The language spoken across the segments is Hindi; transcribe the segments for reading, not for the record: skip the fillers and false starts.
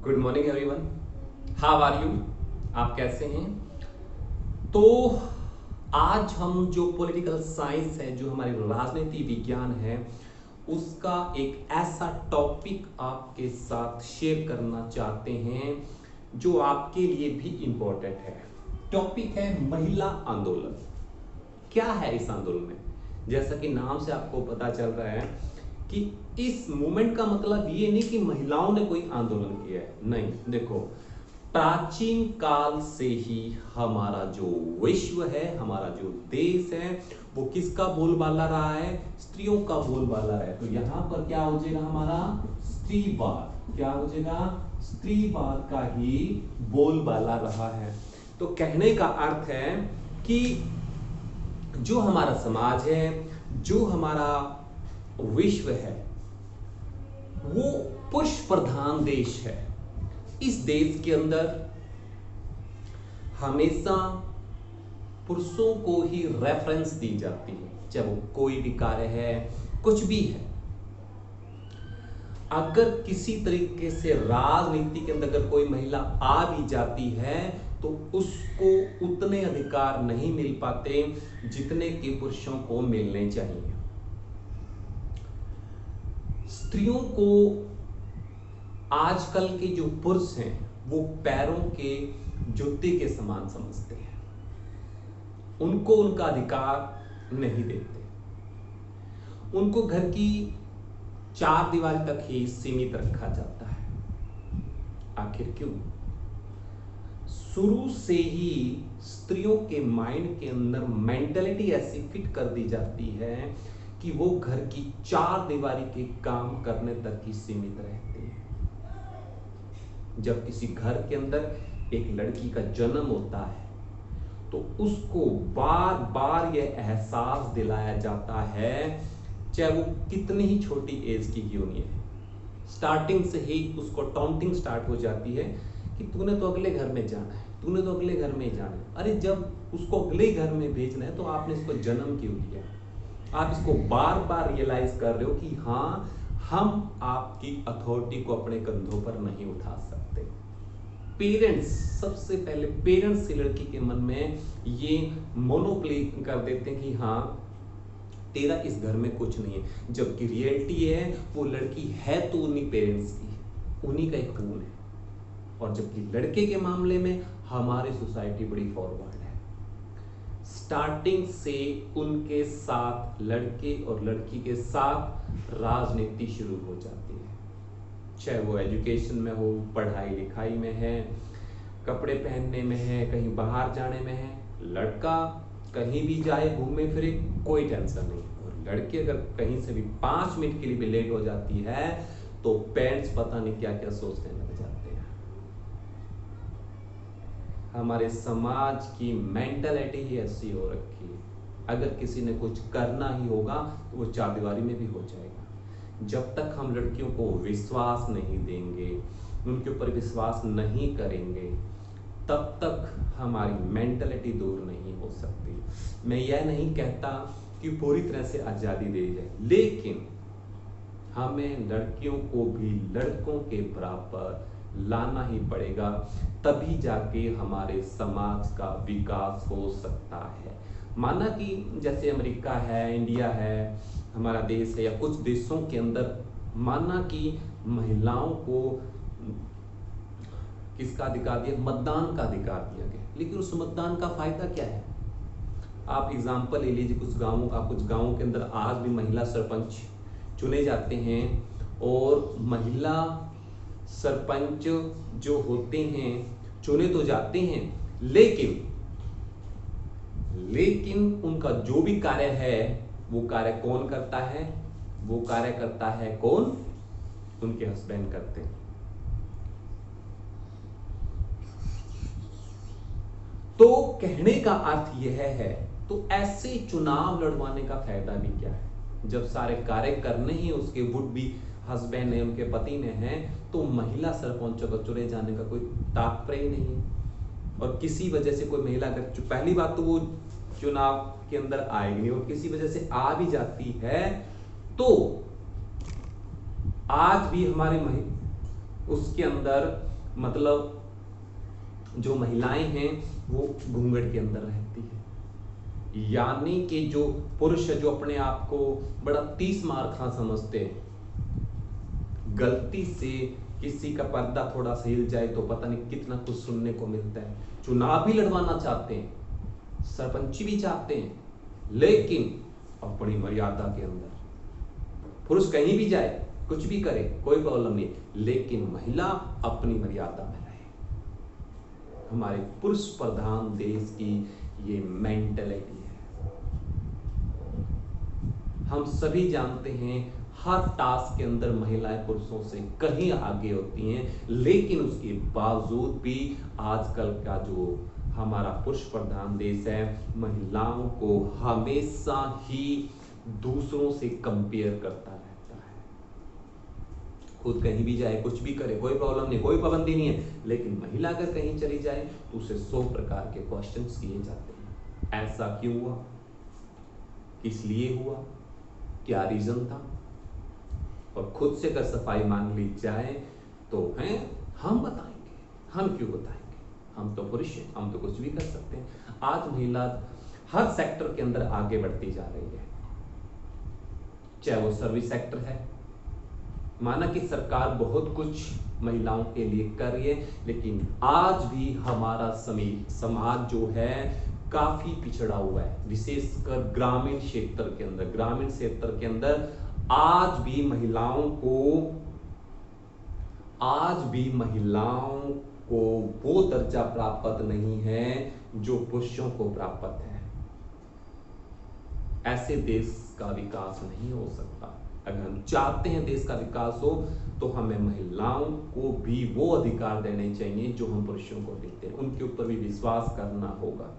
Good morning everyone, how are you. आप कैसे हैं? तो आज हम जो पॉलिटिकल साइंस है, जो हमारी राजनीति विज्ञान है, उसका एक ऐसा टॉपिक आपके साथ शेयर करना चाहते हैं जो आपके लिए भी इंपॉर्टेंट है। टॉपिक है महिला आंदोलन। क्या है इस आंदोलन में? जैसा कि नाम से आपको पता चल रहा है कि इस मूवमेंट का मतलब ये नहीं कि महिलाओं ने कोई आंदोलन किया है, नहीं। देखो, प्राचीन काल से ही हमारा जो विश्व है, हमारा जो देश है, वो किसका बोलबाला रहा है? स्त्रियों का बोलबाला है। तो यहां पर क्या हो जाएगा? हमारा स्त्रीवाद। क्या हो जाएगा? स्त्रीवाद का ही बोलबाला रहा है। तो कहने का अर्थ है कि जो हमारा समाज है, जो हमारा विश्व है, वो पुरुष प्रधान देश है। इस देश के अंदर हमेशा पुरुषों को ही रेफरेंस दी जाती है, चाहे वो कोई भी कार्य है, कुछ भी है। अगर किसी तरीके से राजनीति के अंदर अगर कोई महिला आ भी जाती है तो उसको उतने अधिकार नहीं मिल पाते जितने कि पुरुषों को मिलने चाहिए। स्त्रियों को आजकल के जो पुरुष हैं वो पैरों के जूते के समान समझते हैं, उनको उनका अधिकार नहीं देते, उनको घर की चार दीवारी तक ही सीमित रखा जाता है। आखिर क्यों? शुरू से ही स्त्रियों के माइंड के अंदर मेंटलिटी ऐसी फिट कर दी जाती है कि वो घर की चार दीवारी के काम करने तक ही सीमित रहते हैं। जब किसी घर के अंदर एक लड़की का जन्म होता है तो उसको बार बार यह एहसास दिलाया जाता है, चाहे वो कितनी ही छोटी एज की क्यों नहीं है, स्टार्टिंग से ही उसको टॉन्टिंग स्टार्ट हो जाती है कि तूने तो अगले घर में जाना है, तूने तो अगले घर में जाना है। अरे जब उसको अगले घर में भेजना है तो आपने इसको जन्म क्यों दिया? आप इसको बार बार रियलाइज कर रहे हो कि हाँ, हम आपकी अथॉरिटी को अपने कंधों पर नहीं उठा सकते। पेरेंट्स, सबसे पहले पेरेंट्स से लड़की के मन में ये मोनोप्ले कर देते हैं कि हाँ, तेरा इस घर में कुछ नहीं है, जबकि रियलिटी है वो लड़की है तो उन्हीं पेरेंट्स की, उन्हीं का एक खून है। और जबकि लड़के के मामले में हमारी सोसाइटी बड़ी फॉरवर्ड है। स्टार्टिंग से उनके साथ, लड़के और लड़की के साथ राजनीति शुरू हो जाती है, चाहे वो एजुकेशन में हो, पढ़ाई लिखाई में है, कपड़े पहनने में है, कहीं बाहर जाने में है। लड़का कहीं भी जाए, घूमे फिरे, कोई टेंशन नहीं। और लड़की अगर कहीं से भी 5 मिनट के लिए भी लेट हो जाती है तो पेरेंट्स पता नहीं क्या क्या सोचने लग जाते हैं। हमारे समाज की मेंटालिटी ही ऐसी हो रखी है, अगर किसी ने कुछ करना ही होगा तो वो चार दीवारी में भी हो जाएगा। जब तक हम लड़कियों को विश्वास नहीं देंगे, उनके ऊपर विश्वास नहीं करेंगे, तब तक हमारी मेंटालिटी दूर नहीं हो सकती। मैं यह नहीं कहता कि पूरी तरह से आज़ादी दे जाए, लेकिन हमें लड़कियों को भी लड़कों के बराबर लाना ही पड़ेगा, तभी जाके हमारे समाज का विकास हो सकता है। माना कि जैसे अमेरिका है, इंडिया है, हमारा देश है, या कुछ देशों के अंदर माना कि महिलाओं को किसका अधिकार दिया? मतदान का अधिकार दिया गया, लेकिन उस मतदान का फायदा क्या है? आप एग्जाम्पल ले लीजिए, कुछ गांवों के अंदर आज भी महिला सरपंच चुने जाते हैं, और महिला सरपंच जो होते हैं चुने तो जाते हैं, लेकिन उनका जो भी कार्य है वो कार्य कौन करता है? वो कार्य करता है कौन? उनके हस्बैंड करते हैं। तो कहने का अर्थ यह है, तो ऐसे चुनाव लड़वाने का फायदा भी क्या है? जब सारे कार्य करने ही उसके वुड भी हस्बैंड ने, उनके पति ने हैं, तो महिला सरपंचों को चुने जाने का कोई तात्पर्य नहीं है। और किसी वजह से कोई महिला, अगर पहली बात तो वो चुनाव के अंदर आएगी नहीं, और किसी वजह से आ भी जाती है तो आज भी हमारे उसके अंदर मतलब जो महिलाएं हैं वो घूंघट के अंदर रहती है, यानी कि जो पुरुष जो अपने आप को बड़ा 30 मार खा समझते हैं, गलती से किसी का पर्दा थोड़ा सा हिल जाए तो पता नहीं कितना कुछ सुनने को मिलता है। चुनाव भी लड़वाना चाहते हैं, सरपंची भी चाहते हैं, लेकिन अपनी मर्यादा के अंदर। पुरुष कहीं भी जाए, कुछ भी करे, कोई प्रॉब्लम नहीं, लेकिन महिला अपनी मर्यादा में रहे। हमारे पुरुष प्रधान देश की ये मेंटलिटी है। हम सभी जानते हैं हर टास्क के अंदर महिलाएं पुरुषों से कहीं आगे होती हैं, लेकिन उसके बावजूद भी आजकल का जो हमारा पुरुष प्रधान देश है, महिलाओं को हमेशा ही दूसरों से कंपेयर करता रहता है। खुद कहीं भी जाए, कुछ भी करे, कोई प्रॉब्लम नहीं, कोई पाबंदी नहीं है, लेकिन महिला अगर कहीं चली जाए तो उसे 100 प्रकार के क्वेश्चंस किए जाते हैं। ऐसा क्यों हुआ, किस लिए हुआ, क्या रीजन था? और खुद से अगर सफाई मांग ली जाए तो हैं हम बताएंगे, हम क्यों बताएंगे, हम तो पुरुष हैं, हम तो कुछ भी कर सकते हैं। आज महिला हर सेक्टर के अंदर आगे बढ़ती जा रही है, चाहे वो सर्विस सेक्टर है। माना कि सरकार बहुत कुछ महिलाओं के लिए कर रही है, लेकिन आज भी हमारा समाज जो है काफी पिछड़ा हुआ है, विशेषकर ग्रामीण क्षेत्र के अंदर। ग्रामीण क्षेत्र के अंदर आज भी महिलाओं को वो दर्जा प्राप्त नहीं है जो पुरुषों को प्राप्त है। ऐसे देश का विकास नहीं हो सकता। अगर हम चाहते हैं देश का विकास हो तो हमें महिलाओं को भी वो अधिकार देने चाहिए जो हम पुरुषों को देते हैं। उनके ऊपर भी विश्वास करना होगा,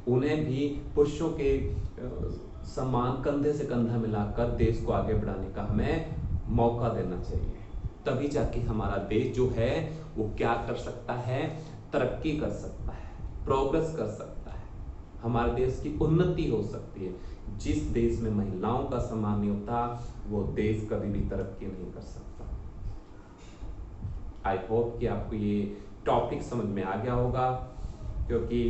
उन्हें भी पुरुषों के समान कंधे से कंधा मिलाकर देश को आगे बढ़ाने का हमें मौका देना चाहिए। तभी जाके हमारा देश जो है वो क्या कर सकता है, तरक्की कर सकता है, प्रोग्रेस कर सकता है, हमारे देश की उन्नति हो सकती है। जिस देश में महिलाओं का सम्मान नहीं होता वो देश कभी भी तरक्की नहीं कर सकता। आई होप कि आपको ये टॉपिक समझ में आ गया होगा, क्योंकि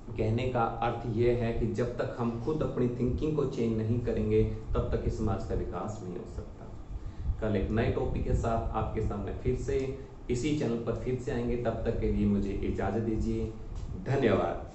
कहने का अर्थ ये है कि जब तक हम खुद अपनी थिंकिंग को चेंज नहीं करेंगे तब तक इस समाज का विकास नहीं हो सकता। कल एक नए टॉपिक के साथ आपके सामने फिर से इसी चैनल पर फिर से आएंगे। तब तक के लिए मुझे इजाजत दीजिए। धन्यवाद।